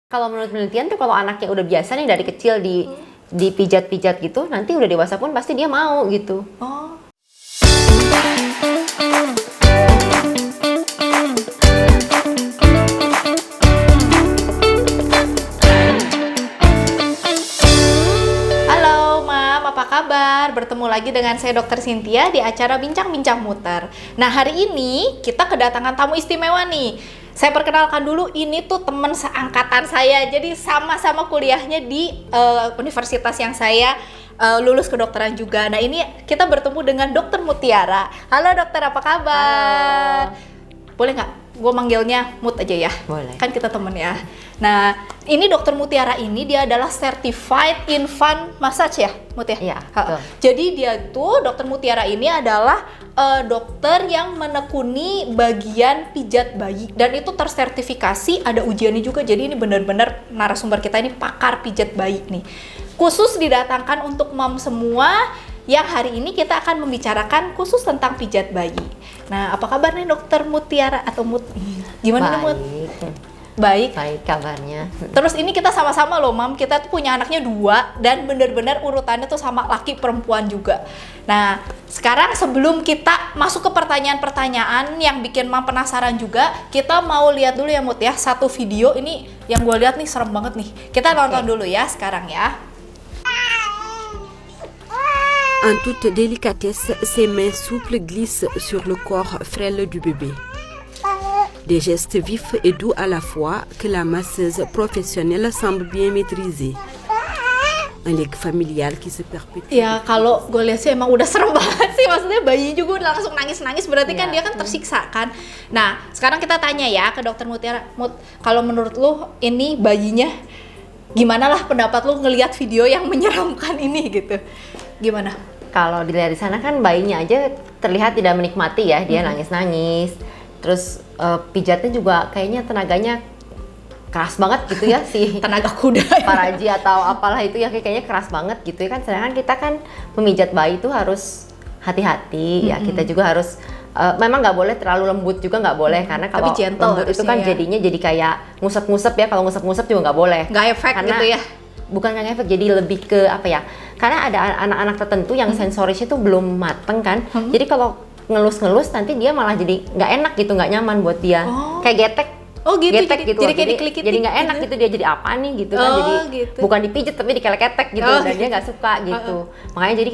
Kalau menurut penelitian tuh kalau anaknya udah biasa nih dari kecil dipijat-pijat gitu, nanti udah dewasa pun pasti dia mau gitu. Oh. Halo Mam, apa kabar? Bertemu lagi dengan saya Dr. Cynthia di acara Bincang-Bincang Muter. Nah, hari ini kita kedatangan tamu istimewa nih. Saya perkenalkan dulu, ini tuh teman seangkatan saya. Jadi sama-sama kuliahnya di universitas yang saya lulus kedokteran juga. Nah, ini kita bertemu dengan Dokter Mutiara. Halo dokter, apa kabar? Halo. Boleh nggak gue manggilnya Mut aja ya? Boleh. Kan kita temen ya. Nah, ini Dokter Mutiara ini dia adalah Certified Infant Massage ya, Mut ya? Iya, betul. Jadi dia tuh Dokter Mutiara ini adalah dokter yang menekuni bagian pijat bayi dan itu tersertifikasi, ada ujiannya juga. Jadi ini benar-benar narasumber kita ini pakar pijat bayi nih. Khusus didatangkan untuk mom semua yang hari ini kita akan membicarakan khusus tentang pijat bayi. Nah, apa kabar nih Dokter Mutiara atau Mut? Gimana nih Mut? Baik. Baik kabarnya. Terus ini kita sama-sama loh Mam, kita tuh punya anaknya 2 dan bener-bener urutannya tuh sama laki perempuan juga. Nah, sekarang sebelum kita masuk ke pertanyaan-pertanyaan yang bikin Mam penasaran juga, kita mau lihat dulu ya Mut ya, satu video ini yang gue lihat nih serem banget nih. Kita nonton dulu ya sekarang ya. En toute délicatesse, ses mains souples glissent sur le corps frêle du bébé. Des gestes vifs et doux à la fois que la masseuse professionnelle semble bien maîtriser. Un legs familial qui se perpétue. Ya kalau gue lihat sih emang udah serem banget sih, maksudnya bayi juga udah langsung nangis-nangis, berarti kan Iya. dia kan tersiksa kan. Nah sekarang kita tanya ya ke Dokter Mutiara, Mut, kalau menurut lu ini bayinya gimana lah pendapat lu ngelihat video yang menyeramkan ini gitu, gimana? Kalau dilihat di sana kan bayinya aja terlihat tidak menikmati ya, dia nangis-nangis. Terus pijatnya juga kayaknya tenaganya keras banget gitu ya si Tenaga kuda. Paraji atau apalah itu ya, kayaknya keras banget gitu ya kan. Sedangkan kita kan memijat bayi itu harus hati-hati ya, kita juga harus memang nggak boleh terlalu lembut juga nggak boleh, karena kalau Tapi gentle lembut itu harusnya kan ya. jadinya jadi kayak ngusap-ngusap ya, kalau ngusap-ngusap juga nggak boleh. Nggak efek Karena gitu ya? bukan nggak efek, jadi lebih ke apa ya, karena ada anak-anak tertentu yang sensorisnya tuh belum mateng kan, jadi kalau ngelus-ngelus nanti dia malah jadi nggak enak gitu, nggak nyaman buat dia. Oh. Kayak getek. Oh gitu, Getek gitu, jadi kayak dikelikitin jadi nggak enak gitu, dia jadi apa nih gitu kan, Oh, jadi gitu. bukan dipijit tapi diketek-ketek gitu, Oh, dan dia nggak suka gitu. Makanya jadi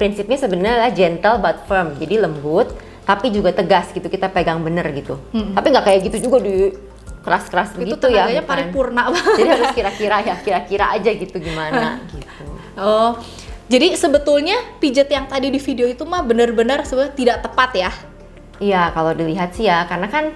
prinsipnya sebenarnya adalah gentle but firm, jadi lembut tapi juga tegas gitu, kita pegang bener gitu. Tapi nggak kayak gitu juga di keras-keras Itu begitu ya, tenaganya bukan. paripurna banget. Jadi harus kira-kira aja gitu gimana gitu. Oh, jadi sebetulnya pijat yang tadi di video itu mah benar-benar sebenarnya tidak tepat ya? Iya, kalau dilihat sih ya, karena kan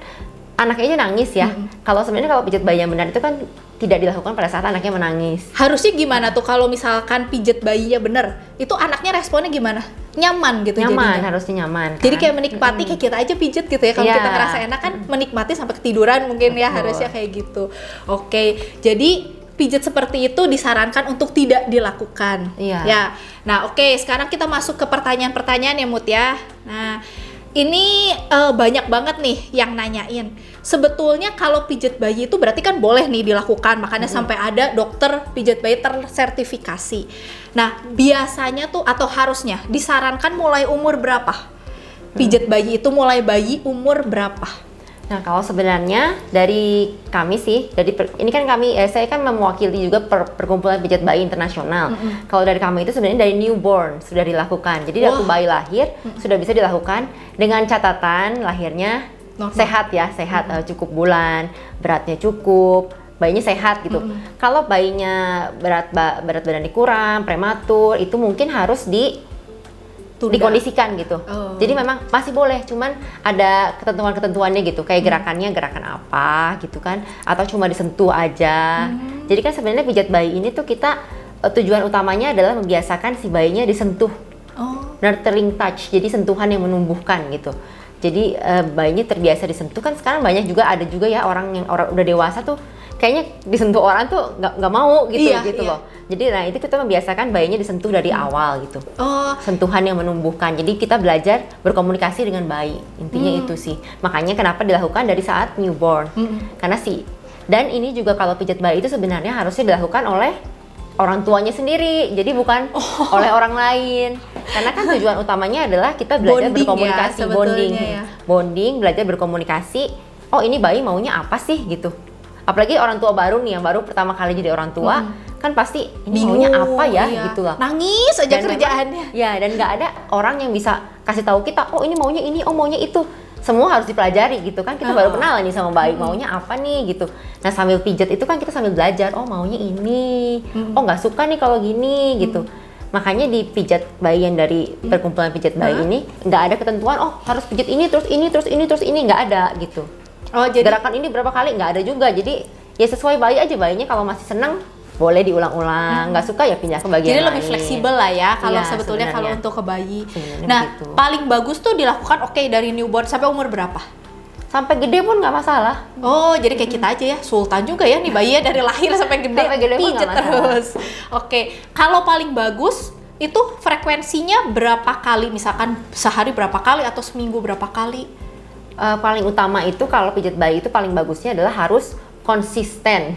anaknya aja nangis ya. Kalau sebenarnya kalau pijat bayi yang benar itu kan tidak dilakukan pada saat anaknya menangis. Harusnya gimana tuh kalau misalkan pijat bayinya bener? Itu anaknya responnya gimana? Nyaman gitu Nyaman, jadinya? harusnya nyaman. Jadi kan? kayak menikmati, kayak kita aja pijet gitu ya. Kalau Iya. kita ngerasa enak kan menikmati sampai ketiduran mungkin ya, Betul. harusnya kayak gitu. Oke, jadi pijat seperti itu disarankan untuk tidak dilakukan. Iya. Ya. Nah, oke, sekarang kita masuk ke pertanyaan-pertanyaan ya, Mut ya. Nah, ini banyak banget nih yang nanyain. Sebetulnya kalau pijat bayi itu berarti kan boleh nih dilakukan, makanya sampai ada dokter pijat bayi tersertifikasi. Nah, biasanya tuh atau harusnya disarankan mulai umur berapa? Pijat bayi itu mulai bayi umur berapa? Nah, kalau sebenarnya dari kami sih, ini kan kami, saya kan mewakili juga perkumpulan pijat bayi internasional. Kalau dari kami itu sebenarnya dari newborn sudah dilakukan. Jadi waktu bayi lahir sudah bisa dilakukan dengan catatan lahirnya Normal. sehat ya, sehat, cukup bulan, beratnya cukup, bayinya sehat gitu. Kalau bayinya berat badannya kurang, prematur, itu mungkin harus Tunda. dikondisikan gitu. Oh. Jadi memang masih boleh, cuman ada ketentuan-ketentuannya gitu. Kayak gerakannya gerakan apa gitu kan, atau cuma disentuh aja. Jadi kan sebenarnya pijat bayi ini tuh kita tujuan utamanya adalah membiasakan si bayinya disentuh. Oh. Nurturing touch, jadi sentuhan yang menumbuhkan gitu. Jadi bayinya terbiasa disentuh, kan sekarang banyak juga, ada juga ya orang udah dewasa tuh kayaknya disentuh orang tuh nggak mau gitu. Iya, gitu iya. loh. Jadi nah itu kita membiasakan bayinya disentuh dari awal gitu. Oh, Sentuhan yang menumbuhkan. Jadi kita belajar berkomunikasi dengan bayi. Intinya itu sih. Makanya kenapa dilakukan dari saat newborn. Karena si Dan ini juga kalau pijat bayi itu sebenarnya harusnya dilakukan oleh orang tuanya sendiri, jadi bukan oleh orang lain. Karena kan tujuan utamanya adalah kita belajar Bonding berkomunikasi, ya, bonding, sebetulnya ya. bonding, belajar berkomunikasi. Oh ini bayi maunya apa sih gitu. Apalagi orang tua baru nih, yang baru pertama kali jadi orang tua, kan pasti ini maunya apa ya iya. gitu lah. Nangis aja Dan kerjaannya. memang, ya, dan nggak ada orang yang bisa kasih tahu kita, oh ini maunya ini, oh maunya itu. Semua harus dipelajari gitu kan, kita baru kenal nih sama bayi, maunya apa nih gitu. Nah sambil pijat itu kan kita sambil belajar, oh maunya ini, oh nggak suka nih kalau gini gitu. Makanya di pijat bayi yang dari perkumpulan pijat bayi ini nggak ada ketentuan, oh harus pijat ini terus ini terus ini terus ini, nggak ada gitu. Oh jadi Gerakan ini berapa kali nggak ada juga, jadi ya sesuai bayi aja, bayinya kalau masih senang boleh diulang-ulang, nggak suka ya pindah ke bagian jadi lain. lebih fleksibel lah ya kalau Iya, sebetulnya kalau sebenarnya. untuk ke bayi. Sebenarnya Nah, begitu. paling bagus tuh dilakukan dari newborn sampai umur berapa? Sampai gede pun nggak masalah. Oh, jadi kayak kita aja ya, sultan juga ya nih bayinya dari lahir sampai gede, Sampai gede pun pijet nggak masalah. terus. Oke, kalau paling bagus itu frekuensinya berapa kali? Misalkan sehari berapa kali atau seminggu berapa kali? Paling utama itu kalau pijat bayi itu paling bagusnya adalah harus konsisten.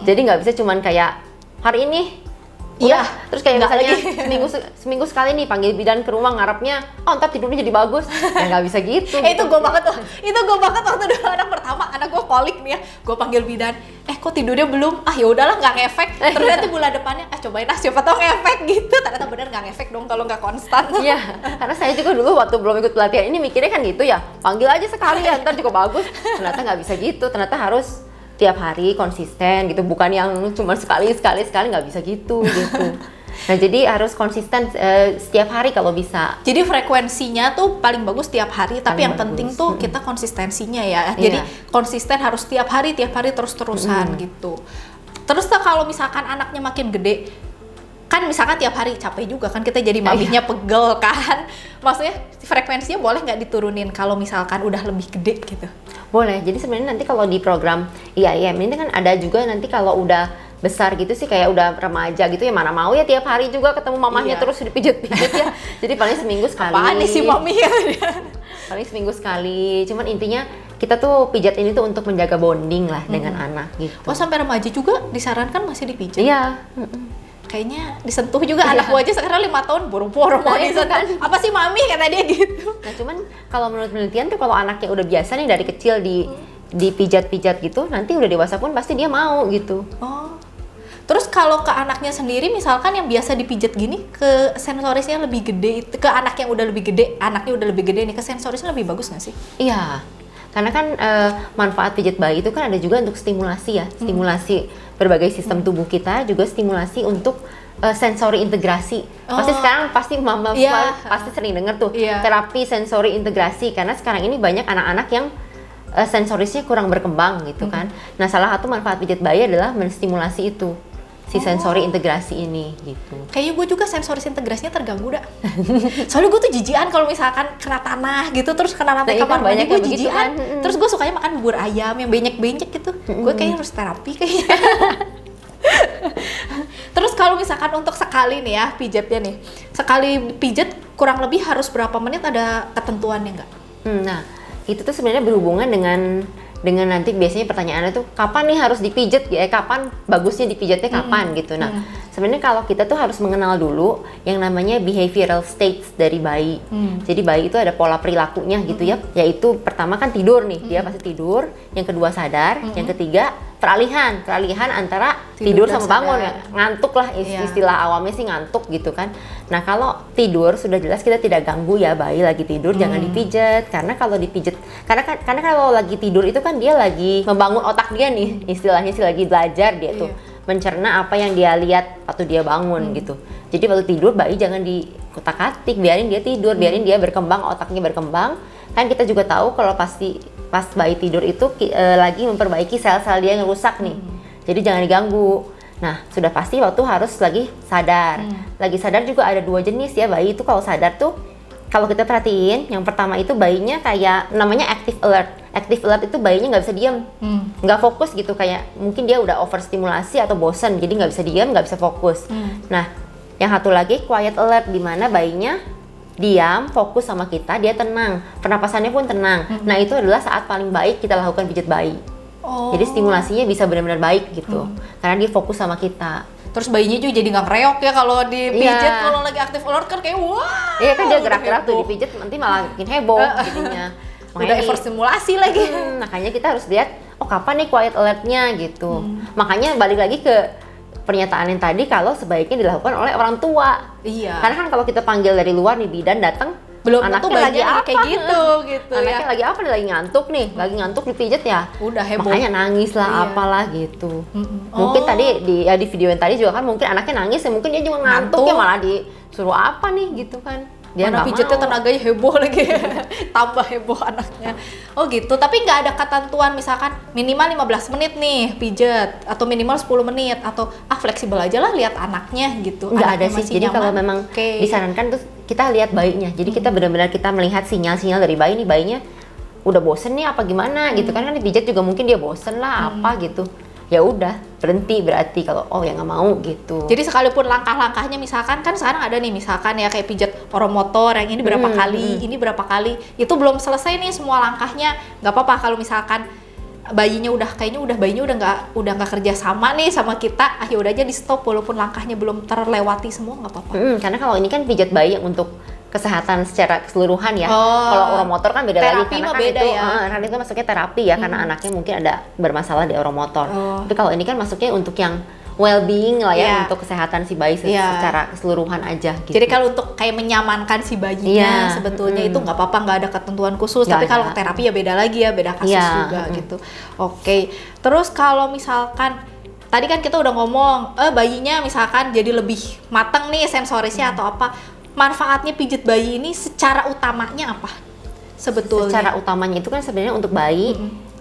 Jadi nggak bisa cuman kayak hari ini Iya, udah, terus kayak nggak misalnya lagi. seminggu sekali nih panggil bidan ke rumah ngarepnya, oh ntar tidurnya jadi bagus. Ya nggak bisa gitu. Itu gue banget tuh, itu gue banget waktu dulu anak pertama, anak gue kolik nih ya, gue panggil bidan, kok tidurnya belum, ya udahlah nggak ngefek, terus nanti bulan depannya, cobain siapa tau ngefek gitu, ternyata bener nggak ngefek dong kalau nggak konstan. Iya, karena saya juga dulu waktu belum ikut pelatihan ini mikirnya kan gitu ya, panggil aja sekali ya, ntar juga bagus. Ternyata nggak bisa gitu, ternyata harus tiap hari konsisten gitu, bukan yang cuma sekali nggak bisa gitu. Nah jadi harus konsisten setiap hari kalau bisa. Jadi frekuensinya tuh paling bagus tiap hari, tapi Paling yang penting bagus. tuh kita konsistensinya ya. Jadi Iya. konsisten harus tiap hari terus-terusan gitu. Terus tuh kalau misalkan anaknya makin gede, kan misalkan tiap hari capek juga kan, kita jadi maminya pegel kan. Maksudnya frekuensinya boleh nggak diturunin kalau misalkan udah lebih gede gitu? Boleh, jadi sebenarnya nanti kalau di program IAIM ini kan ada juga nanti kalau udah besar gitu sih, kayak udah remaja gitu ya, mana mau ya tiap hari juga ketemu mamahnya Iya. terus dipijit-pijit ya. Jadi paling seminggu sekali. Apaan nih si mami ya? Paling seminggu sekali. Cuman intinya kita tuh pijat ini tuh untuk menjaga bonding lah dengan anak gitu. Oh sampai remaja juga disarankan masih dipijat? Iya. Kayaknya disentuh juga anak gua aja sekarang 5 tahun buru-buru mau Nah, itu disentuh. kan. Apa sih mami kata dia gitu? Nah cuman kalau menurut penelitian tuh kalau anaknya udah biasa nih dari kecil dipijat-pijat gitu, nanti udah dewasa pun pasti dia mau gitu. Oh. Terus kalau ke anaknya sendiri misalkan yang biasa dipijat gini, ke sensorisnya lebih gede, ke anak yang udah lebih gede, anaknya udah lebih gede nih, ke sensorisnya lebih bagus nggak sih? Iya, karena kan manfaat pijat bayi itu kan ada juga untuk stimulasi ya, stimulasi berbagai sistem tubuh kita, juga stimulasi untuk sensori integrasi. Pasti sekarang pasti mama Iya. pasti sering dengar tuh Iya. terapi sensori integrasi, karena sekarang ini banyak anak-anak yang sensorisnya kurang berkembang gitu kan. Nah salah satu manfaat pijat bayi adalah menstimulasi itu, si sensori integrasi ini gitu. Kayaknya gue juga sensoris integrasinya terganggu dah. Soalnya gue tuh jijian kalau misalkan kena tanah gitu, terus kena lantai Nah, itu kamar mandi banyak gue yang begitu jijian. kan. Terus gue sukanya makan bubur ayam yang benyek-benyek gitu. Gue kayaknya harus terapi kayaknya. Terus kalau misalkan untuk sekali nih ya pijatnya nih, sekali pijat kurang lebih harus berapa menit, ada ketentuannya nggak? Nah, itu tuh sebenarnya berhubungan dengan nanti biasanya pertanyaannya tuh kapan nih harus dipijat ya, kapan bagusnya dipijatnya kapan gitu. Nah, sebenarnya kalau kita tuh harus mengenal dulu yang namanya behavioral states dari bayi. Jadi bayi itu ada pola perilakunya gitu ya, yaitu pertama kan tidur nih, dia pasti tidur, yang kedua sadar, yang ketiga peralihan antara Tidur tidur dan sama bangun sadar. ya, ngantuk lah istilah awamnya sih ngantuk gitu kan. Nah kalau tidur sudah jelas kita tidak ganggu ya, bayi lagi tidur jangan dipijat, karena kalau dipijat karena kalau lagi tidur itu kan dia lagi membangun otak dia nih, istilahnya sih lagi belajar dia tuh mencerna apa yang dia lihat waktu dia bangun gitu. Jadi waktu tidur bayi jangan dikutak-atik, biarin dia tidur, biarin dia berkembang, otaknya berkembang. Kan kita juga tahu kalau pas bayi tidur itu lagi memperbaiki sel-sel dia yang rusak nih. Jadi jangan diganggu. Nah, sudah pasti waktu harus lagi sadar. Lagi sadar juga ada 2 jenis ya, bayi itu kalau sadar tuh kalau kita perhatiin, yang pertama itu bayinya kayak namanya active alert. Active alert itu bayinya nggak bisa diam, nggak fokus gitu, kayak mungkin dia udah overstimulasi atau bosan, jadi nggak bisa diam, nggak bisa fokus. Nah, yang satu lagi quiet alert, di mana bayinya diam, fokus sama kita, dia tenang, pernapasannya pun tenang. Nah itu adalah saat paling baik kita lakukan pijat bayi. Jadi stimulasinya bisa benar-benar baik gitu. Karena dia fokus sama kita. Terus bayinya juga jadi nggak ngereok ya kalau dipijit, kalau lagi aktif alert kan kayak wah. Iya kan dia gerak-gerak tuh dipijit nanti malah bikin heboh jadinya. Udah effort stimulasi lagi. Makanya kita harus lihat, oh kapan nih quiet alertnya gitu. Makanya balik lagi ke pernyataan yang tadi kalau sebaiknya dilakukan oleh orang tua. Iya. Karena kan kalau kita panggil dari luar nih bidan datang, belum tentu anaknya lagi bayinya apa kayak gitu anaknya ya. lagi apa nih, lagi ngantuk nih, lagi ngantuk dipijit ya. Udah heboh. Makanya nangis lah Iya. apalah gitu. Mungkin tadi di video yang tadi juga kan mungkin anaknya nangis ya, mungkin dia juga ngantuk ya malah disuruh apa nih gitu kan. Dia Mana nggak pijatnya mau. tenaganya heboh lagi. Tambah heboh anaknya. Oh gitu, tapi nggak ada ketentuan misalkan minimal 15 menit nih pijet atau minimal 10 menit atau fleksibel aja lah lihat anaknya gitu. Nggak Anaknya ada sih. masih Jadi nyaman. kalau memang disarankan tuh kita lihat bayinya. Jadi kita benar-benar kita melihat sinyal-sinyal dari bayi nih, bayinya udah bosen nih apa gimana gitu kan dipijat juga mungkin dia bosen lah apa gitu. Ya udah berhenti berarti kalau ya nggak mau gitu. Jadi sekalipun langkah-langkahnya misalkan kan sekarang ada nih misalkan ya kayak pijat oromotor yang ini berapa kali, ini berapa kali, itu belum selesai nih semua langkahnya, nggak apa-apa kalau misalkan bayinya bayinya udah nggak kerja sama nih sama kita, ya udah aja di stop walaupun langkahnya belum terlewati semua nggak apa-apa. Karena kalau ini kan pijat bayi yang untuk kesehatan secara keseluruhan ya. Oh. Kalau oromotor kan beda lagi Terapi karena mah kan beda itu ya. karena itu masuknya terapi ya karena anaknya mungkin ada bermasalah di oromotor. Tapi kalau ini kan masuknya untuk yang well-being lah ya, untuk kesehatan si bayi secara keseluruhan aja gitu. Jadi kalau untuk kayak menyamankan si bayinya sebetulnya itu nggak apa-apa, nggak ada ketentuan khusus. Tapi kalau terapi ya beda lagi ya, beda kasus juga gitu. Oke. Terus kalau misalkan tadi kan kita udah ngomong bayinya misalkan jadi lebih mateng nih sensorisnya atau apa. Manfaatnya pijit bayi ini secara utamanya apa sebetulnya? Secara utamanya itu kan sebenarnya untuk bayi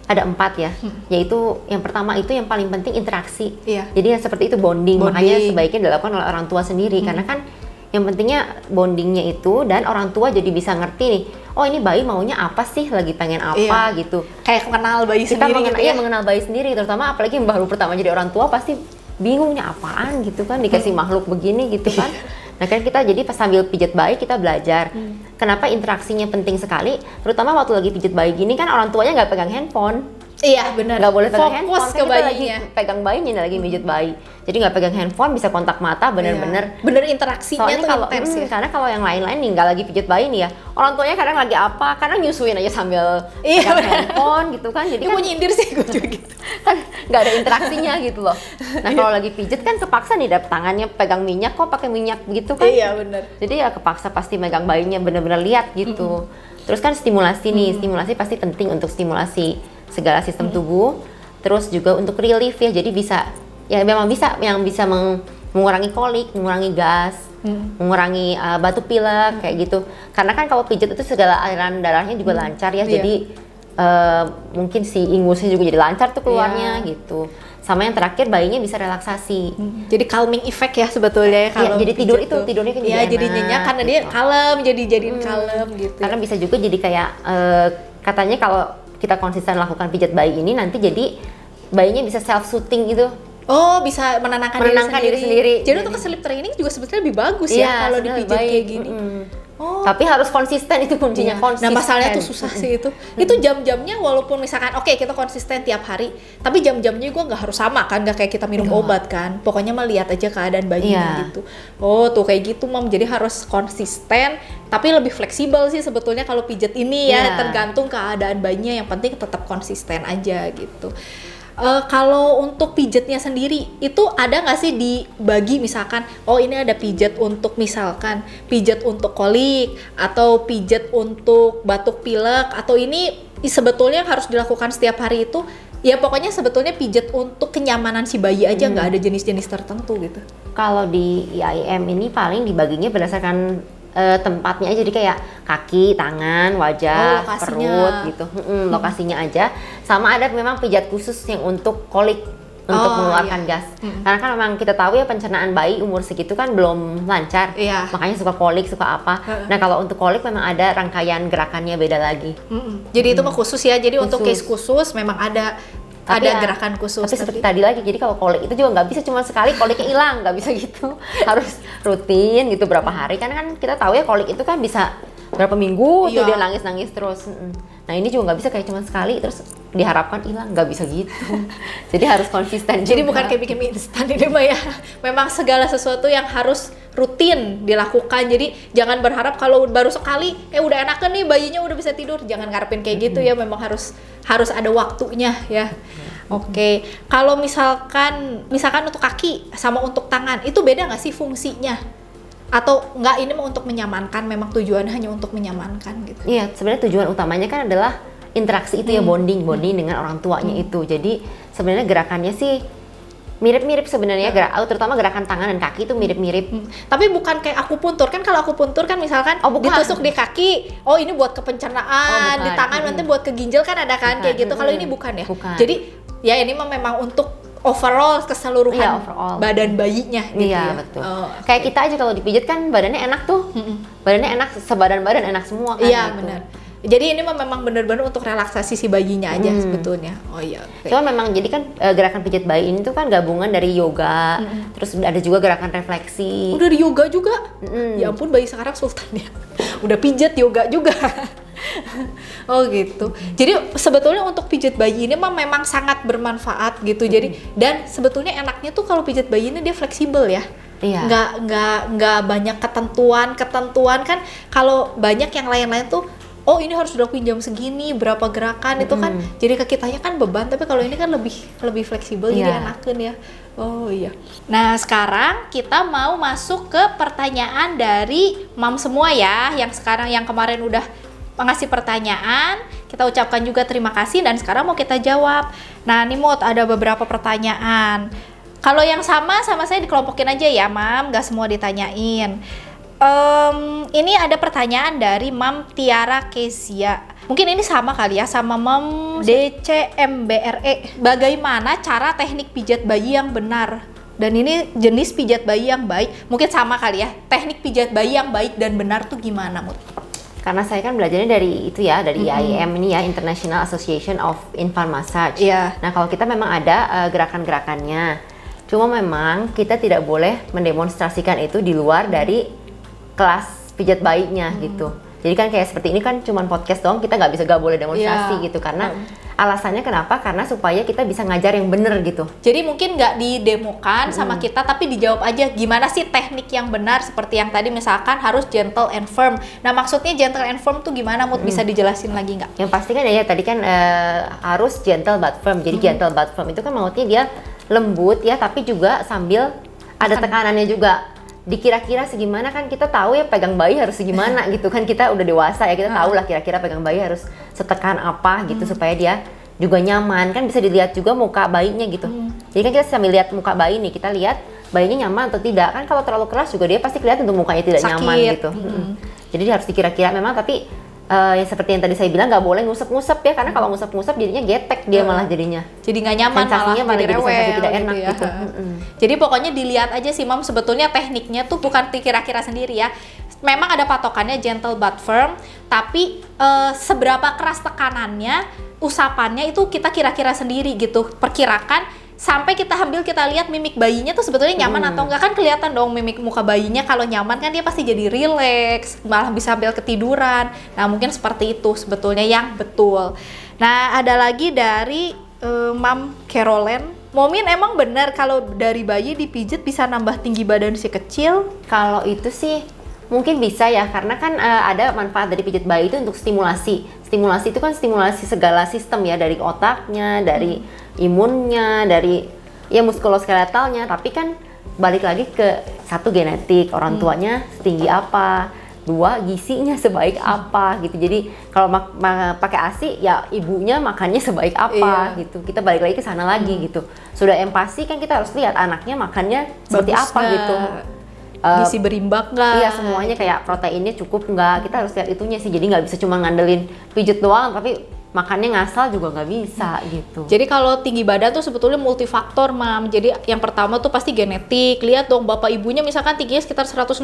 ada 4 ya, yaitu yang pertama itu yang paling penting interaksi. Jadi yang seperti itu bonding. Makanya sebaiknya dilakukan oleh orang tua sendiri karena kan yang pentingnya bondingnya itu dan orang tua jadi bisa ngerti nih, oh ini bayi maunya apa sih, lagi pengen apa gitu. Kayak mengenal bayi kita sendiri. Kita mengenal bayi sendiri, terutama apalagi yang baru pertama jadi orang tua pasti bingungnya apaan gitu kan, dikasih makhluk begini gitu kan. Nah kan kita jadi pas sambil pijat bayi kita belajar kenapa interaksinya penting sekali, terutama waktu lagi pijat bayi gini kan orang tuanya nggak pegang handphone. Iya benar. Nggak boleh pegang handphone. Fokus ke bayinya. Lagi pegang bayinya lagi pijat bayi. Jadi nggak pegang handphone, bisa kontak mata bener-bener. Bener interaksinya soalnya tuh kalau, intens ya. Karena kalau yang lain-lain nih nggak lagi pijat bayi nih ya, orang tuanya kadang lagi apa, kadang nyusuin aja sambil pegang handphone gitu kan. Jadi kan mau nyindir sih gue juga gitu. Kan nggak ada interaksinya gitu loh. Nah kalau lagi pijat kan kepaksa nih, tangannya pegang minyak kok pakai minyak gitu kan. Iya bener. Jadi ya kepaksa pasti megang bayinya bener-bener lihat gitu. Terus kan stimulasi nih, stimulasi pasti penting untuk stimulasi segala sistem tubuh. Terus juga untuk relief ya, jadi bisa ya memang bisa yang bisa mengurangi kolik, mengurangi gas, mengurangi batuk pilek kayak gitu. Karena kan kalau pijat itu segala aliran darahnya juga lancar ya, jadi mungkin si ingusnya juga jadi lancar tuh keluarnya gitu. Sama yang terakhir bayinya bisa relaksasi. Jadi calming effect ya sebetulnya ya kalau jadi tidurnya kan ya jadi nyenyak karena dia kalem, jadiin kalem gitu. Karena bisa juga jadi kayak katanya kalau kita konsisten lakukan pijat bayi ini nanti jadi bayinya bisa self soothing gitu. Oh, bisa menenangkan diri sendiri. Jadi untuk sleep training juga sebetulnya lebih bagus ya kalau dipijat kayak gini. Oh. Tapi harus konsisten, itu kuncinya konsisten. Nah masalahnya tuh susah sih itu. Itu jam-jamnya walaupun misalkan oke, kita konsisten tiap hari, tapi jam-jamnya gue nggak harus sama kan, nggak kayak kita minum obat kan. Pokoknya mah lihat aja keadaan bayinya gitu. Oh tuh kayak gitu mam. Jadi harus konsisten, tapi lebih fleksibel sih sebetulnya kalau pijat ini ya, tergantung keadaan bayinya. Yang penting tetap konsisten aja gitu. Kalau untuk pijatnya sendiri itu ada nggak sih dibagi misalkan oh ini ada pijat untuk misalkan pijat untuk kolik atau pijat untuk batuk pilek atau ini sebetulnya yang harus dilakukan setiap hari itu ya pokoknya sebetulnya pijat untuk kenyamanan si bayi aja nggak ada jenis-jenis tertentu gitu. Kalau di IIM ini paling dibaginya berdasarkan tempatnya aja, jadi kayak kaki, tangan, wajah, perut gitu, lokasinya aja. Sama ada memang pijat khusus yang untuk kolik, untuk mengeluarkan gas. Karena kan memang kita tahu ya pencernaan bayi umur segitu kan belum lancar, makanya suka kolik, suka apa. Nah kalau untuk kolik memang ada rangkaian gerakannya beda lagi. Jadi itu mah khusus ya, jadi untuk case khusus memang ada gerakan khusus. Tapi seperti tadi lagi, jadi kalau kolik itu juga nggak bisa cuma sekali koliknya hilang, nggak bisa gitu. Harus rutin gitu berapa hari, karena kan kita tahu ya kolik itu kan bisa berapa minggu tuh dia nangis-nangis terus. Nah ini juga nggak bisa kayak cuma sekali terus diharapkan hilang, nggak bisa gitu. Jadi harus konsisten. Jadi juga. bukan kayak bikin mie instan ini mah ya. Memang segala sesuatu yang harus rutin dilakukan. Jadi jangan berharap kalau baru sekali udah enakan nih bayinya udah bisa tidur. Jangan ngarepin kayak gitu ya. Memang harus ada waktunya ya. Oke. Kalau misalkan untuk kaki sama untuk tangan itu beda nggak sih fungsinya? Atau enggak, ini mau untuk menyamankan, memang tujuannya hanya untuk menyamankan gitu? Iya, sebenarnya tujuan utamanya kan adalah interaksi itu ya, bonding dengan orang tuanya itu. Jadi sebenarnya gerakannya sih mirip-mirip sebenarnya, terutama gerakan tangan dan kaki itu mirip-mirip. Tapi bukan kayak akupuntur kan? Kalau akupuntur kan misalkan ditusuk di kaki, ini buat ke pencernaan, di tangan nanti buat ke ginjal kan ada kan kayak gitu. Kalau ini bukan ya? Bukan. Jadi ya ini memang untuk overall keseluruhan badan bayinya gitu ya. ya. Betul. Kayak kita aja kalau dipijit kan badannya enak tuh. Badannya enak, sebadan-badan enak semua kan. Iya, gitu. benar. Jadi ini memang benar-benar untuk relaksasi si bayinya aja sebetulnya. Oh iya. Okay. Cuma memang jadi kan gerakan pijat bayi ini tuh kan gabungan dari yoga, terus ada juga gerakan refleksi. Udah di yoga juga? Ya ampun, bayi sekarang sultan ya. Udah pijat yoga juga. Oh gitu. Jadi sebetulnya untuk pijat bayi ini memang sangat bermanfaat gitu. Jadi dan sebetulnya enaknya tuh kalau pijat bayi ini dia fleksibel ya. Iya. Nggak banyak ketentuan kan. Kalau banyak yang lain-lain tuh ini harus dilakuin jam segini, berapa gerakan itu kan jadi ke kitanya kan beban, tapi kalau ini kan lebih fleksibel, jadi enakeun ya. Oh iya. Nah, sekarang kita mau masuk ke pertanyaan dari mam semua ya, yang kemarin udah ngasih pertanyaan. Kita ucapkan juga terima kasih dan sekarang mau kita jawab. Nah, nih Mut, ada beberapa pertanyaan. Kalau yang sama saya dikelompokin aja ya, Mam, gak semua ditanyain. Ini ada pertanyaan dari Mam Tiara Kezia. Mungkin ini sama kali ya sama Mam DCMBRE. Bagaimana cara teknik pijat bayi yang benar? Dan ini jenis pijat bayi yang baik. Mungkin sama kali ya. Teknik pijat bayi yang baik dan benar tuh gimana, Mut? Karena saya kan belajarnya dari itu ya, dari IIM ini ya, International Association of Infant Massage. Iya. Nah, kalau kita memang ada gerakan-gerakannya. Cuma memang kita tidak boleh mendemonstrasikan itu di luar dari kelas pijat bayinya gitu. Jadi kan kayak seperti ini kan cuman podcast doang, kita nggak boleh demonstrasi gitu, karena alasannya kenapa? Karena supaya kita bisa ngajar yang bener gitu. Jadi mungkin nggak didemokan sama kita, tapi dijawab aja gimana sih teknik yang benar, seperti yang tadi misalkan harus gentle and firm. Nah, maksudnya gentle and firm tuh gimana, Mut? Bisa dijelasin lagi nggak? Yang pasti kan ya tadi kan harus gentle but firm. Jadi gentle but firm itu kan maksudnya dia lembut ya, tapi juga sambil ada tekanannya juga. Dikira-kira segimana kan kita tahu ya pegang bayi harus segimana gitu kan, kita udah dewasa ya, kita tahu lah kira-kira pegang bayi harus setekan apa gitu supaya dia juga nyaman. Kan bisa dilihat juga muka bayinya gitu. Jadi kan kita sambil lihat muka bayi nih, kita lihat bayinya nyaman atau tidak. Kan kalau terlalu keras juga dia pasti kelihatan tuh mukanya tidak nyaman gitu. Jadi harus dikira-kira memang, tapi ya seperti yang tadi saya bilang, nggak boleh ngusap-ngusap ya, karena kalau ngusap-ngusap jadinya getek dia malah jadinya. Jadi nggak nyaman, malah jadi rewel, sensasi tidak enak gitu. Jadi pokoknya dilihat aja sih, Mam, sebetulnya tekniknya tuh bukan kira-kira sendiri ya. Memang ada patokannya gentle but firm, tapi seberapa keras tekanannya, usapannya itu kita kira-kira sendiri gitu. Perkirakan sampai kita lihat mimik bayinya tuh sebetulnya nyaman atau enggak. Kan kelihatan dong mimik muka bayinya, kalau nyaman kan dia pasti jadi rileks, malah bisa sambil ketiduran. Nah, mungkin seperti itu sebetulnya yang betul. Nah, ada lagi dari Mam Caroline. Momin, emang benar kalau dari bayi dipijit bisa nambah tinggi badan si kecil? Kalau itu sih mungkin bisa ya, karena kan ada manfaat dari pijat bayi itu untuk stimulasi. Stimulasi itu kan stimulasi segala sistem ya, dari otaknya, dari imunnya, dari ya muskuloskeletalnya. Tapi kan balik lagi ke satu, genetik, orang tuanya setinggi apa, dua, gizinya sebaik apa gitu. Jadi kalau pakai ASI ya ibunya makannya sebaik apa gitu. Kita balik lagi ke sana lagi gitu. Sudah empati kan kita harus lihat anaknya makannya seperti Bagus apa gak? gitu. Gizi berimbang nggak? Iya, semuanya kayak proteinnya cukup nggak, kita harus lihat itunya sih. Jadi nggak bisa cuma ngandelin pijat doang tapi makannya ngasal juga nggak bisa gitu. Jadi kalau tinggi badan tuh sebetulnya multifaktor, Mam. Jadi yang pertama tuh pasti genetik. Lihat dong bapak ibunya misalkan tingginya sekitar 160,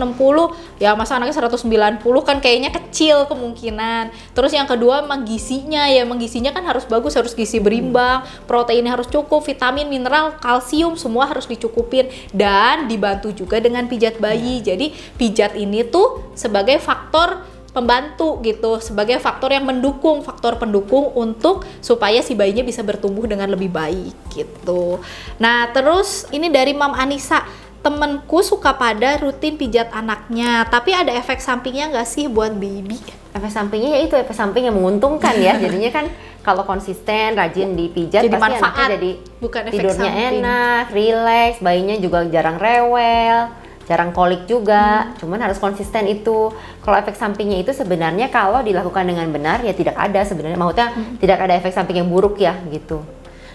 ya masa anaknya 190 kan kayaknya kecil kemungkinan. Terus yang kedua emang gizinya ya, emang gizinya kan harus bagus, harus gizi berimbang, proteinnya harus cukup, vitamin, mineral, kalsium semua harus dicukupin, dan dibantu juga dengan pijat bayi. Jadi pijat ini tuh sebagai faktor pembantu gitu, sebagai faktor yang mendukung, faktor pendukung untuk supaya si bayinya bisa bertumbuh dengan lebih baik gitu. Nah, terus ini dari Mam Anissa, temenku suka pada rutin pijat anaknya, tapi ada efek sampingnya nggak sih buat baby? Efek sampingnya ya itu efek samping yang menguntungkan ya. Jadinya kan kalau konsisten, rajin dipijat, Jadi pasti manfaat, anaknya jadi bukan efek tidurnya samping. enak, rileks, bayinya juga jarang rewel, jarang kolik juga. Cuman harus konsisten itu. Kalau efek sampingnya itu sebenarnya kalau dilakukan dengan benar ya tidak ada sebenarnya. Maksudnya tidak ada efek samping yang buruk ya gitu.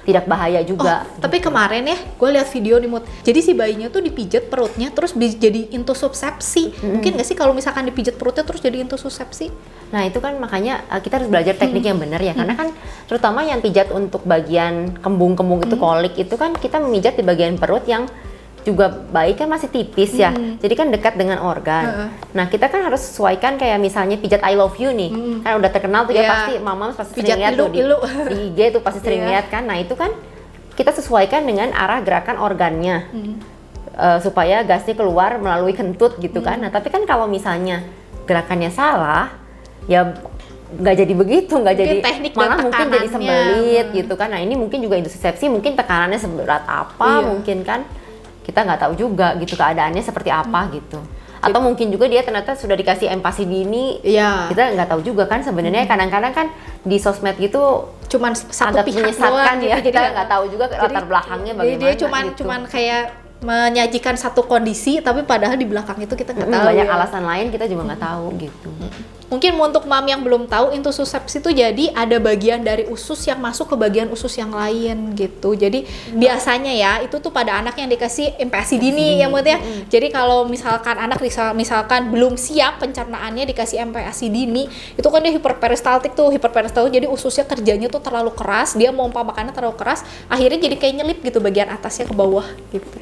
Tidak bahaya juga. Tapi kemarin ya, gue lihat video nih Mut. Jadi si bayinya tuh dipijat perutnya, terus jadi intussusepsi. Mungkin nggak sih kalau misalkan dipijat perutnya terus jadi intussusepsi? Nah itu kan makanya kita harus belajar teknik yang benar ya. Karena kan terutama yang pijat untuk bagian kembung-kembung itu kolik itu kan kita memijat di bagian perut yang juga bayi kan masih tipis ya, jadi kan dekat dengan organ. Nah kita kan harus sesuaikan kayak misalnya pijat I love you nih, kan udah terkenal tuh ya pasti mama pasti Pijat sering lihat tuh ilu-ilu. di IG tuh pasti sering lihat kan. Nah itu kan kita sesuaikan dengan arah gerakan organnya supaya gasnya keluar melalui kentut gitu kan. Nah tapi kan kalau misalnya gerakannya salah, ya nggak jadi begitu, nggak jadi teknik malah dan mungkin jadi tekanannya. sembelit gitu kan. Nah ini mungkin juga intussusepsi, mungkin tekanannya seberat apa mungkin kan. Kita nggak tahu juga gitu keadaannya seperti apa gitu, atau mungkin juga dia ternyata sudah dikasih empasi dini, kita nggak tahu juga kan sebenarnya. Kadang-kadang kan di sosmed gitu Cuman satu agak pihak menyesatkan doang ya, gitu. kita nggak tahu juga latar belakangnya bagaimana. Jadi dia gitu. cuman kayak menyajikan satu kondisi, tapi padahal di belakang itu kita nggak tahu. Banyak ya. alasan lain kita juga nggak tahu gitu. Mungkin untuk mam yang belum tahu, intussusepsi itu jadi ada bagian dari usus yang masuk ke bagian usus yang lain gitu. Jadi biasanya ya itu tuh pada anak yang dikasih MPASI dini ya Mut ya. Jadi kalau misalkan anak misalkan belum siap pencernaannya dikasih MPASI dini, itu kan dia hiperperistaltik tuh. Hiperperistaltik jadi ususnya kerjanya tuh terlalu keras, dia mompa makannya terlalu keras, akhirnya jadi kayak nyelip gitu bagian atasnya ke bawah gitu.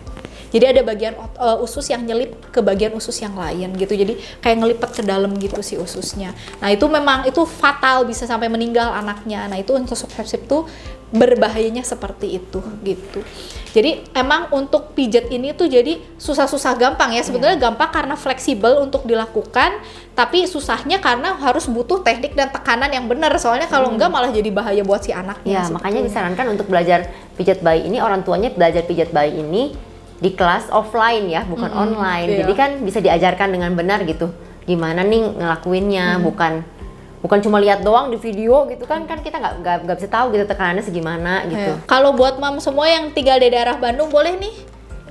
Jadi ada bagian usus yang nyelip ke bagian usus yang lain gitu. Jadi kayak ngelipet ke dalam gitu si ususnya. Nah itu memang itu fatal, bisa sampai meninggal anaknya. Nah itu intussusepsi tuh berbahayanya seperti itu gitu. Jadi emang untuk pijat ini tuh jadi susah-susah gampang ya. Sebenarnya gampang karena fleksibel untuk dilakukan, tapi susahnya karena harus butuh teknik dan tekanan yang benar. Soalnya kalau enggak malah jadi bahaya buat si anaknya. Ya makanya disarankan untuk belajar pijat bayi ini, orang tuanya belajar pijat bayi ini di kelas offline ya, bukan online. Jadi kan bisa diajarkan dengan benar gitu. Gimana nih ngelakuinnya, bukan cuma lihat doang di video gitu kan kita nggak bisa tahu gitu tekanannya segimana gitu. Kalau buat mam semua yang tinggal di daerah Bandung, boleh nih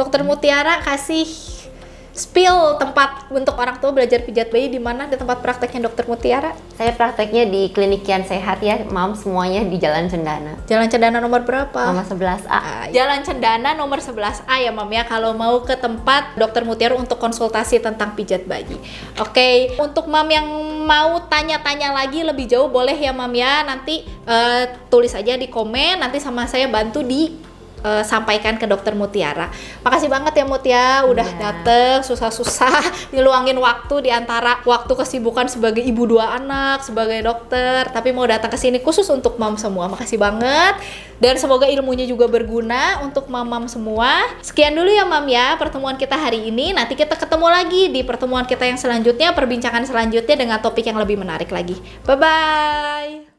Dokter Mutiara kasih spill tempat untuk orang tua belajar pijat bayi di mana di tempat prakteknya Dokter Mutiara? Saya prakteknya di Klinik Kian Sehat ya, mam semuanya di Jalan Cendana. Jalan Cendana nomor berapa? Nomor 11A. Jalan Cendana nomor 11A ya mam ya, kalau mau ke tempat Dokter Mutiara untuk konsultasi tentang pijat bayi. Oke, untuk mam yang mau tanya-tanya lagi lebih jauh boleh ya mam ya, nanti tulis aja di komen, nanti sama saya bantu sampaikan ke Dokter Mutiara. Makasih banget ya Mut ya, udah dateng susah-susah ngeluangin waktu di antara waktu kesibukan sebagai ibu 2 anak, sebagai dokter, tapi mau datang ke sini khusus untuk mam semua. Makasih banget. Dan semoga ilmunya juga berguna untuk mam-mam semua. Sekian dulu ya mam ya pertemuan kita hari ini. Nanti kita ketemu lagi di pertemuan kita yang selanjutnya, perbincangan selanjutnya dengan topik yang lebih menarik lagi. Bye bye.